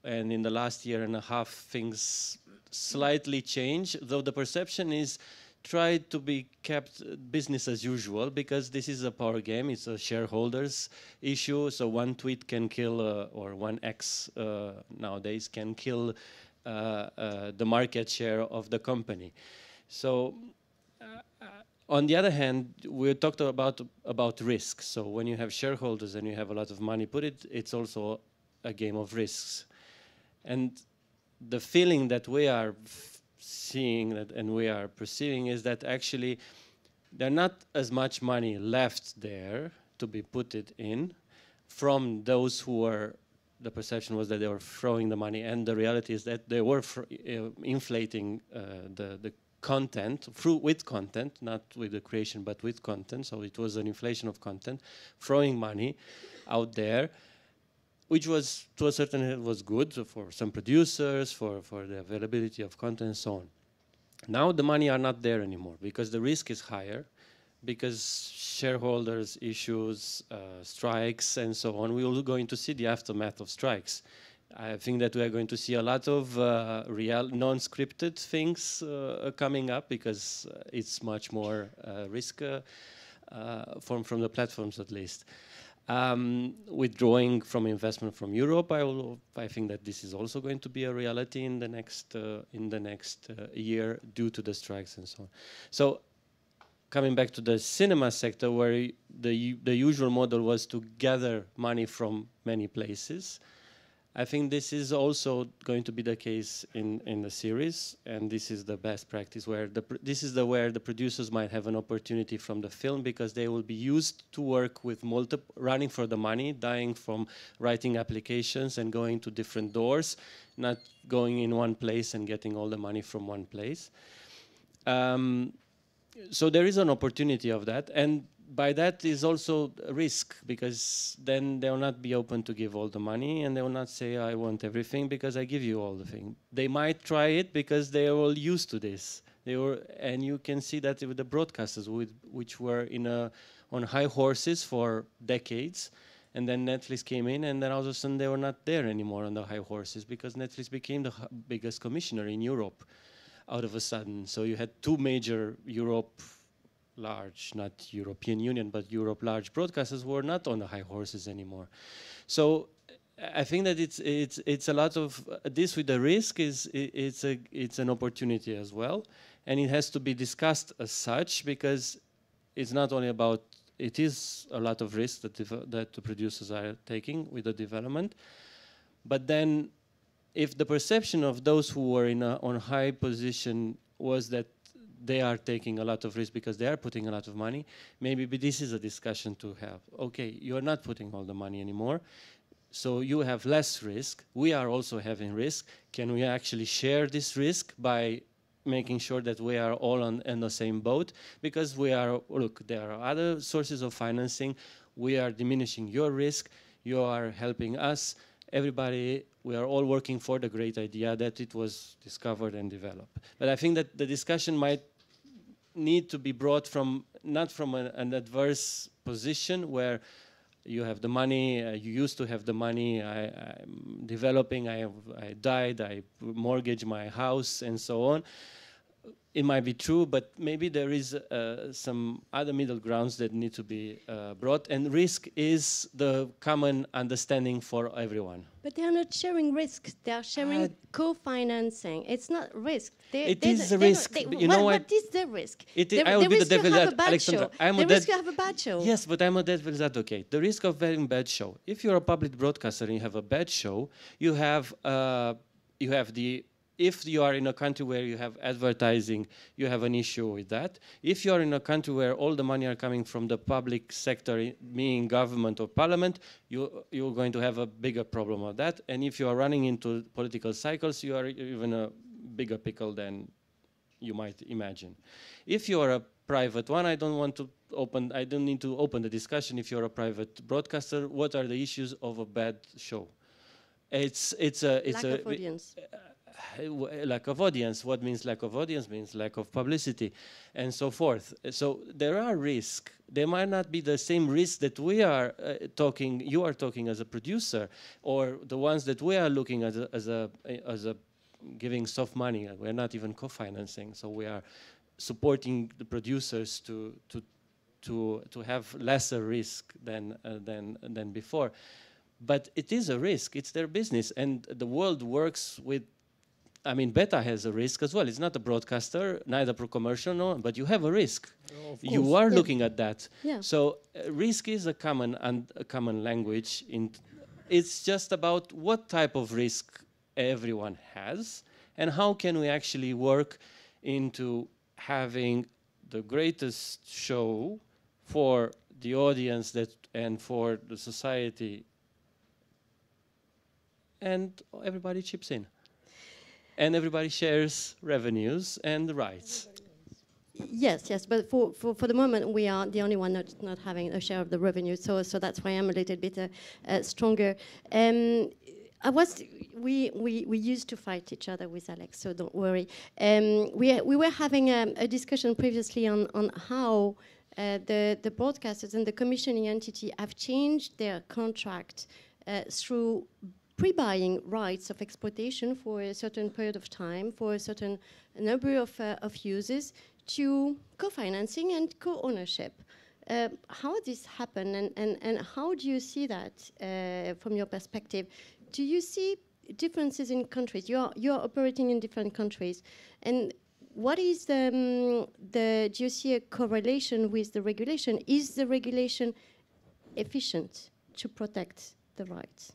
And in the last year and a half, things slightly change, though the perception is try to be kept business as usual, because this is a power game, it's a shareholders issue, so one tweet can kill, or one X nowadays can kill the market share of the company. So on the other hand, we talked about risk. So when you have shareholders and you have a lot of money put it's also a game of risks. And the feeling that we are seeing that and we are perceiving is that actually there's not as much money left there to be put it in from those who were, the perception was that they were throwing the money, and the reality is that they were inflating the content with content, not with the creation but with content. So it was an inflation of content, throwing money out there, which was, to a certain extent, was good for some producers, for the availability of content and so on. Now the money are not there anymore because the risk is higher, because shareholders, issues, strikes and so on. We are going to see the aftermath of strikes. I think that we are going to see a lot of real non-scripted things coming up, because it's much more risk from the platforms at least. Withdrawing from investment from Europe, I think that this is also going to be a reality in the next year due to the strikes and so on. So coming back to the cinema sector, where the usual model was to gather money from many places, I think this is also going to be the case in the series, and this is the best practice, where where the producers might have an opportunity from the film, because they will be used to work with running for the money, dying from writing applications and going to different doors, not going in one place and getting all the money from one place. So there is an opportunity of that, and by that is also a risk, because then they will not be open to give all the money, and they will not say, I want everything because I give you all the thing. They might try it because they are all used to this. And you can see that with the broadcasters, which were on high horses for decades, and then Netflix came in, and then all of a sudden they were not there anymore on the high horses, because Netflix became the biggest commissioner in Europe out of a sudden. So you had two major large, not European Union, but Europe large broadcasters were not on the high horses anymore. So I think that it's a lot of this with the risk it's an opportunity as well, and it has to be discussed as such, because it's not only about, it is a lot of risk that the producers are taking with the development, but then if the perception of those who were on high position was that they are taking a lot of risk because they are putting a lot of money, maybe this is a discussion to have. Okay, you are not putting all the money anymore, so you have less risk. We are also having risk. Can we actually share this risk by making sure that we are all in the same boat? Because look, there are other sources of financing. We are diminishing your risk. You are helping us. Everybody, we are all working for the great idea that it was discovered and developed. But I think that the discussion might need to be brought not from an adverse position where you have the money, you used to have the money, I'm developing, I died, I mortgaged my house and so on. It might be true, but maybe there is some other middle grounds that need to be brought, and risk is the common understanding for everyone. But they are not sharing risk, they are sharing co-financing. It's not risk. It is a risk. You know what? What is the risk? I will be the devil's advocate. Alexandra, the risk you have a bad show. Yes, but I'm a devil's advocate. The risk of having a bad show. If you're a public broadcaster and you have a bad show, you have the if you are in a country where you have advertising, you have an issue with that. If you are in a country where all the money are coming from the public sector, meaning government or parliament, you're going to have a bigger problem of that. And if you are running into political cycles, you are even a bigger pickle than you might imagine. If you are a private one, I don't need to open the discussion. If you're a private broadcaster, what are the issues of a bad show? It's lack of audience. Lack of audience. What means lack of audience? Means lack of publicity, and so forth. So there are risks. There might not be the same risk that we are talking. You are talking as a producer, or the ones that we are looking at as a giving soft money. We're not even co-financing, so we are supporting the producers to have lesser risk than before. But it is a risk. It's their business, and the world works with. I mean, Beta has a risk as well. It's not a broadcaster, neither pro-commercial, no, but you have a risk. Oh, you are looking at that. Yeah. So risk is a common language. It's just about what type of risk everyone has, and how can we actually work into having the greatest show for the audience and for the society, and everybody chips in. And everybody shares revenues and rights. Yes, but for the moment we are the only one not having a share of the revenue, so that's why I'm a little bit stronger. We used to fight each other with Alex, so don't worry. We were having a discussion previously on how the broadcasters and the commissioning entity have changed their contract through pre-buying rights of exploitation for a certain period of time, for a certain number of users, to co-financing and co-ownership. How this happen, and how do you see that from your perspective? Do you see differences in countries? You're operating in different countries, and what is do you see a correlation with the regulation? Is the regulation efficient to protect the rights?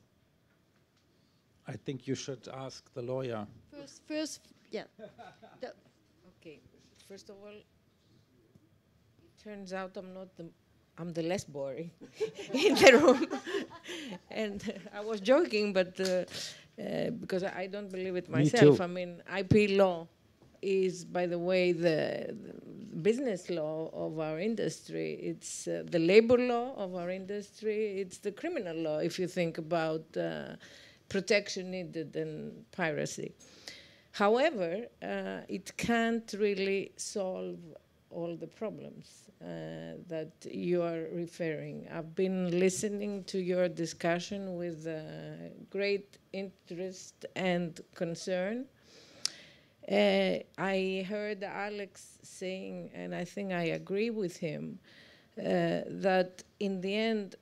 I think you should ask the lawyer. First, yeah. Okay. First of all, it turns out I'm the less boring in the room, and I was joking, but because I don't believe it myself. I mean, IP law is, by the way, the business law of our industry. It's the labor law of our industry. It's the criminal law, if you think about protection needed and piracy. However, it can't really solve all the problems that you are referring. I've been listening to your discussion with great interest and concern. I heard Alex saying, and I think I agree with him, that in the end,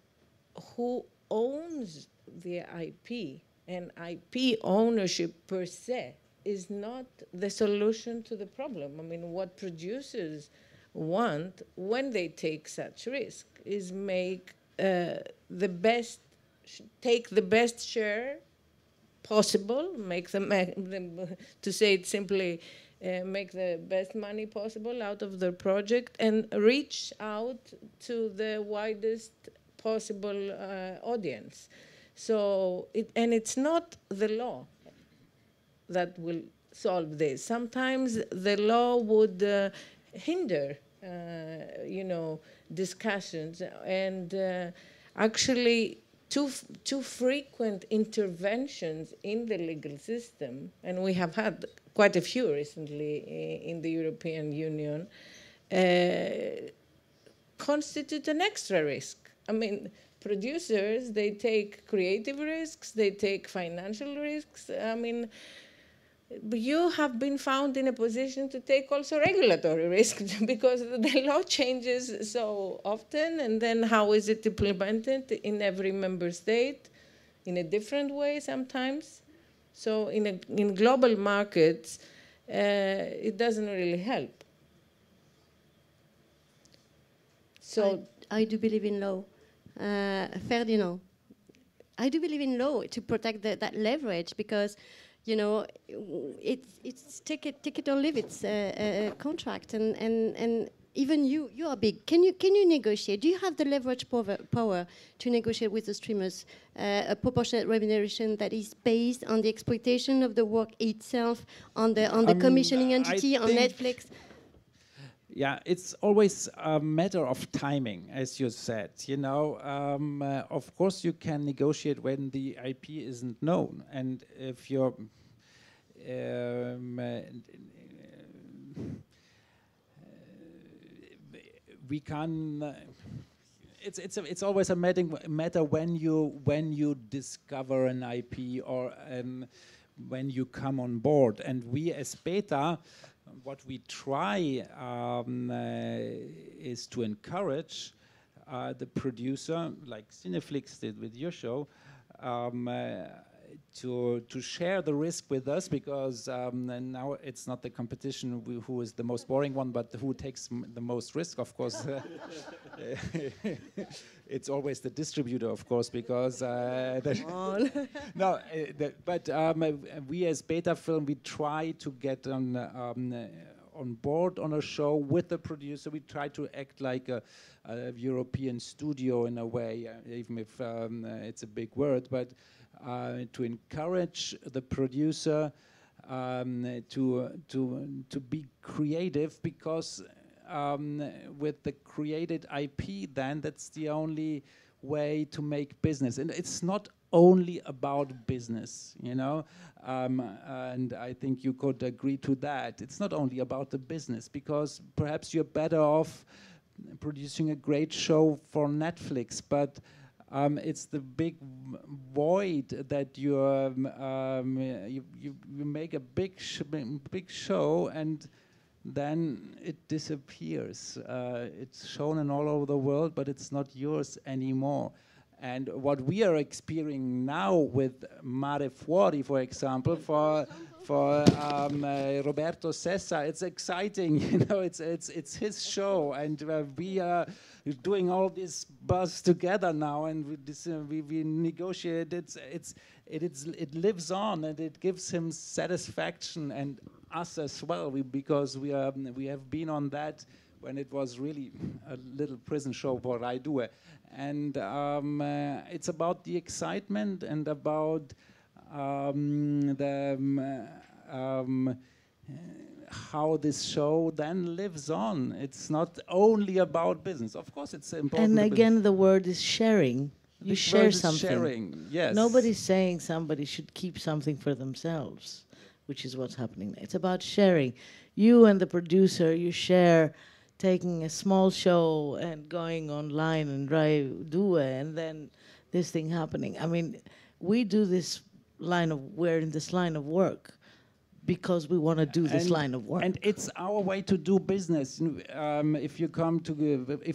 who owns the IP? And IP ownership per se is not the solution to the problem. I mean, what producers want when they take such risk is make take the best share possible, to say it simply, make the best money possible out of their project and reach out to the widest possible audience. So, it's not the law that will solve this. Sometimes the law would hinder, discussions, and actually too frequent interventions in the legal system, and we have had quite a few recently in the European Union, constitute an extra risk. I mean, producers, they take creative risks, they take financial risks. I mean, you have been found in a position to take also regulatory risks because the law changes so often, and then how is it implemented in every member state in a different way sometimes. So in global markets, it doesn't really help. So I do believe in law. Ferdinand, I do believe in law to protect that leverage, because You know, it's take it or leave. It's a contract, and even you are big. Can you negotiate? Do you have the leverage power to negotiate with the streamers a proportionate remuneration that is based on the exploitation of the work itself, on the commissioning entity, on Netflix? Yeah, it's always a matter of timing, as you said. You know, of course you can negotiate when the IP isn't known, and if you're we can. It's always a matter when you discover an IP or when you come on board, and we as Beta, what we try is to encourage the producer, like Cineflix did with your show, to share the risk with us, because now it's not the competition who is the most boring one, but who takes the most risk, of course. It's always the distributor, of course, because but we as Beta Film, we try to get on board on a show with the producer. We try to act like a European studio in a way, even if it's a big word, but to encourage the producer to be creative, because with the created IP, then that's the only way to make business. And it's not only about business, you know, and I think you could agree to that. It's not only about the business, because perhaps you're better off producing a great show for Netflix, but it's the big void that you make a big show and then it disappears. It's shown in all over the world, but it's not yours anymore. And what we are experiencing now with Mare Fuori, for example, for Roberto Sessa, it's exciting. You know, it's his show, and we are doing all this buzz together now, and we negotiate. It lives on, and it gives him satisfaction, and us as well, because we have been on that when it was really a little prison show for Rai Due. And it's about the excitement and about how this show then lives on. It's not only about business. Of course, it's important. And again, the word is sharing. You share something. Sharing, yes. Nobody's saying somebody should keep something for themselves, which is what's happening. It's about sharing. You and the producer, you share taking a small show and going online and drive Due, and then this thing happening. I mean, we do this we're in this line of work because we want to do this line of work. And it's our way to do business. If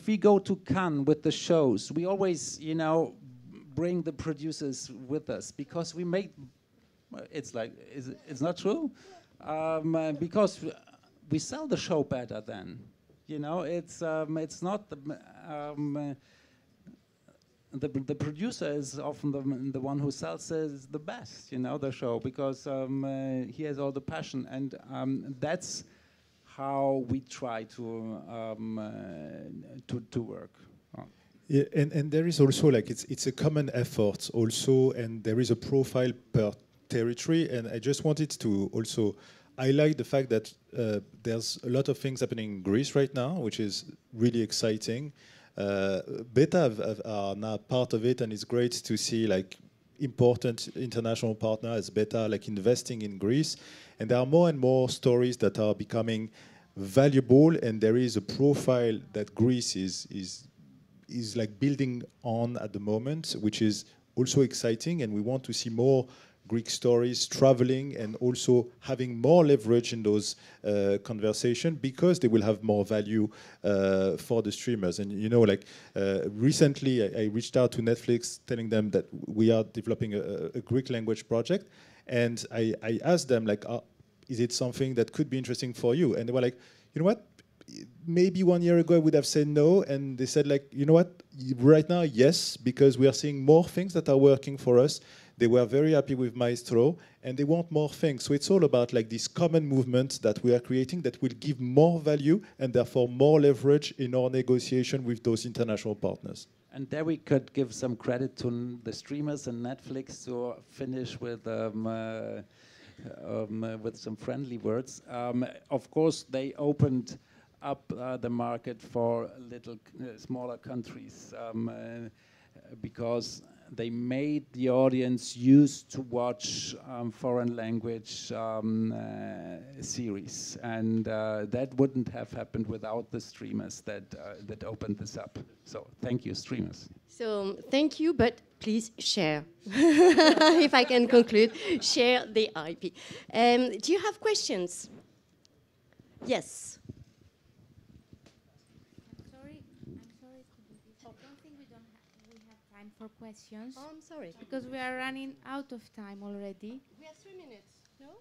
we go to Cannes with the shows, we always, you know, bring the producers with us, because we make, it's like, it's not true? Because we sell the show better then. You know, it's not the producer is often the one who sells the best, you know, the show, because he has all the passion, and that's how we try to work. Yeah, and there is also like it's a common effort also, and there is a profile per territory, and I just wanted to also highlight the fact that there's a lot of things happening in Greece right now, which is really exciting. Beta are now part of it, and it's great to see like important international partners as Beta like investing in Greece. And there are more and more stories that are becoming valuable, and there is a profile that Greece is like building on at the moment, which is also exciting, and we want to see more Greek stories traveling and also having more leverage in those conversations, because they will have more value for the streamers. And you know, like recently I reached out to Netflix telling them that we are developing a Greek language project, and I asked them like, is it something that could be interesting for you? And they were like, you know what? Maybe 1 year ago I would have said no, and they said like, you know what? Right now, yes, because we are seeing more things that are working for us. They were very happy with Maestro, and they want more things. So it's all about like this common movement that we are creating that will give more value and therefore more leverage in our negotiation with those international partners. And there we could give some credit to the streamers and Netflix to finish with some friendly words. Of course, they opened up the market for little smaller countries because they made the audience used to watch foreign language series, and that wouldn't have happened without the streamers that opened this up. So thank you, streamers. So thank you, but please share. If I can conclude, share the IP. Do you have questions? Yes. I'm sorry to do this. I don't think we have time for questions. Oh, I'm sorry. Because we are running out of time already. We have 3 minutes, no?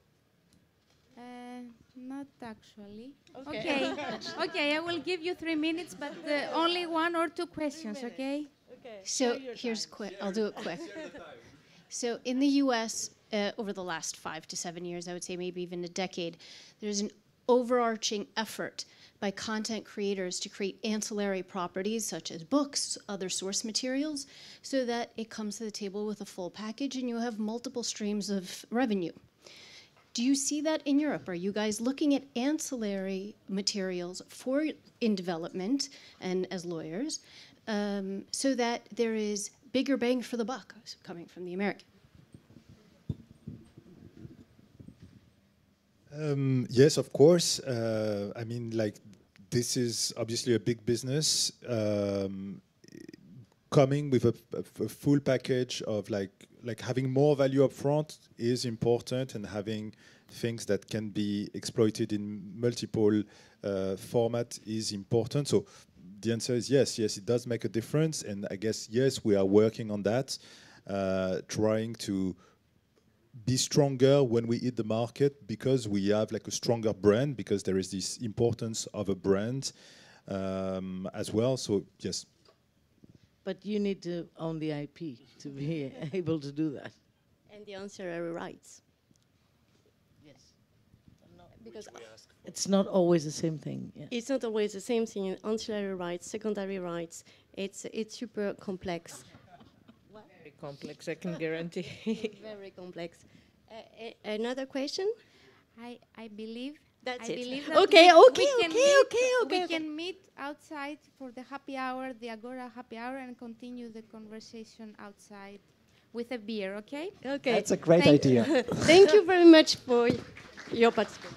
Not actually. Okay. Okay, I will give you 3 minutes, but only 1 or 2 questions, okay? So here's quick. I'll do it quick. So in the U.S., over the last 5 to 7 years, I would say maybe even a decade, there's an overarching effort by content creators to create ancillary properties such as books, other source materials, so that it comes to the table with a full package and you have multiple streams of revenue. Do you see that in Europe? Are you guys looking at ancillary materials in development and as lawyers so that there is bigger bang for the buck coming from the American? Yes, of course. I mean, like, this is obviously a big business. Coming with a full package of like having more value up front is important, and having things that can be exploited in multiple format is important. So the answer is yes, it does make a difference. And I guess, yes, we are working on that, trying to be stronger when we hit the market, because we have like a stronger brand, because there is this importance of a brand as well. So yes. But you need to own the IP to be able to do that. And the ancillary rights. Yes. Because it's not always the same thing. Yeah. it's not always the same thing. Ancillary rights, secondary rights, it's super complex. Very complex, I can guarantee. Very complex. Another question? I believe That's I it. believe that Okay. we can meet outside for the happy hour, the Agora happy hour, and continue the conversation outside with a beer, okay? Okay. That's a great idea. Thank you very much for your participation.